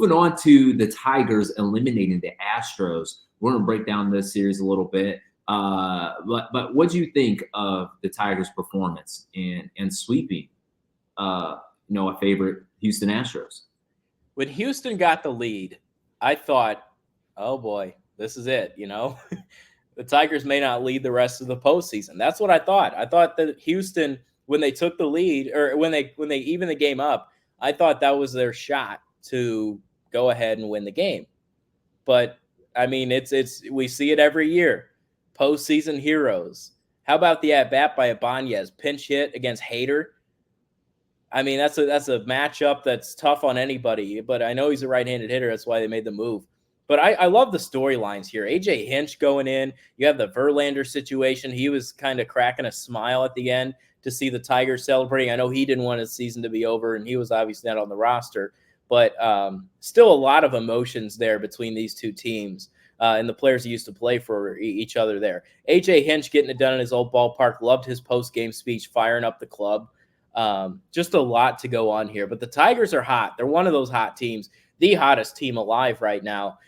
moving on to the Tigers eliminating the Astros. We're going to break down this series a little bit. But what do you think of the Tigers' performance and sweeping, a favorite Houston Astros? When Houston got the lead, I thought, oh boy, this is it. The Tigers may not lead the rest of the postseason. That's what I thought. I thought that Houston, when they took the lead or when they even the game up, I thought that was their shot to go ahead and win the game. But I mean, it's we see it every year. Postseason heroes. How about the at bat by Ibanez, pinch hit against Hader? I mean, that's a matchup that's tough on anybody. But I know he's a right-handed hitter. That's why they made the move. But I love the storylines here. AJ Hinch going in. You have the Verlander situation. He was kind of cracking a smile at the end to see the Tigers celebrating. I know he didn't want his season to be over, and he was obviously not on the roster. But still a lot of emotions there between these two teams and the players who used to play for each other there. AJ Hinch getting it done in his old ballpark. Loved his post-game speech, firing up the club. Just a lot to go on here. But the Tigers are hot. They're one of those hot teams, the hottest team alive right now.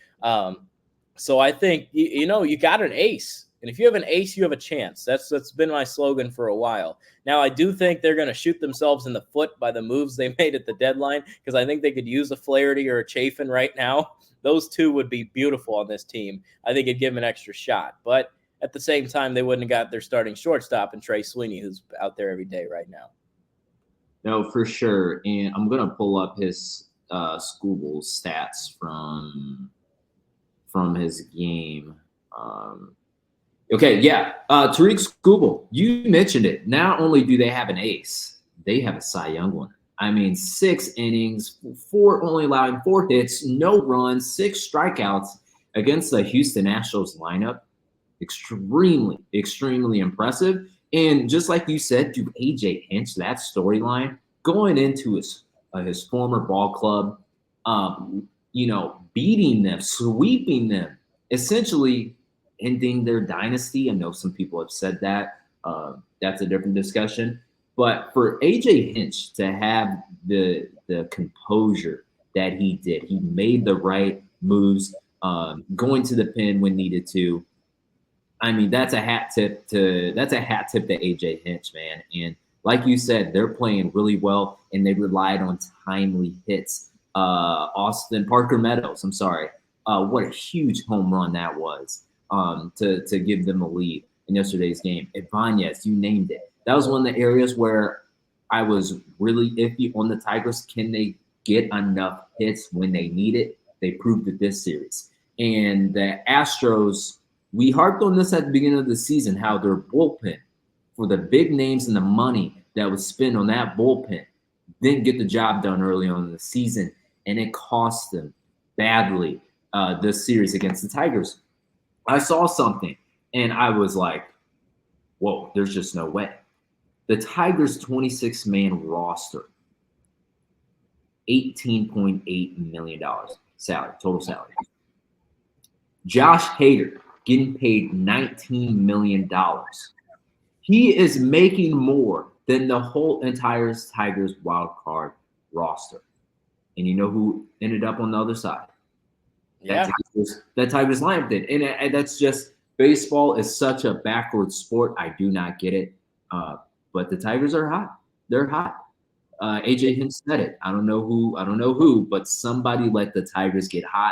So I think, you got an ace. And if you have an ace, you have a chance. That's been my slogan for a while. Now, I do think they're going to shoot themselves in the foot by the moves they made at the deadline, because I think they could use a Flaherty or a Chafin right now. Those two would be beautiful on this team. I think it'd give them an extra shot. But at the same time, they wouldn't have got their starting shortstop and Trey Sweeney, who's out there every day right now. No, for sure. And I'm going to pull up his Scooble stats from his game. Tariq Skubal, you mentioned it. Not only do they have an ace, they have a Cy Young winner. I mean, 6 innings, only allowing 4 hits, no runs, 6 strikeouts against the Houston Astros lineup. Extremely, extremely impressive. And just like you said, to AJ Hinch, that storyline going into his former ball club, beating them, sweeping them, essentially ending their dynasty. I know some people have said that. That's a different discussion. But for AJ Hinch to have the composure that he did, he made the right moves, going to the pin when needed to. I mean, that's a hat tip to AJ Hinch, man. And like you said, they're playing really well, and they relied on timely hits. Austin Parker Meadows, I'm sorry. What a huge home run that was to give them a lead in yesterday's game. Ibanez, you named it. That was one of the areas where I was really iffy on the Tigers. Can they get enough hits when they need it? They proved it this series. And the Astros, we harped on this at the beginning of the season, how their bullpen, for the big names and the money that was spent on that bullpen, didn't get the job done early on in the season, and it cost them badly this series against the Tigers. I saw something, and I was like, whoa, there's just no way. The Tigers' 26-man roster, $18.8 million salary, total salary. Josh Hader getting paid $19 million. He is making more than the whole entire Tigers wild card roster. And you know who ended up on the other side? Yeah. That Tigers lineup did. And that's just, baseball is such a backwards sport. I do not get it. But the Tigers are hot. They're hot. AJ Hinch said it. I don't know who, but somebody let the Tigers get hot.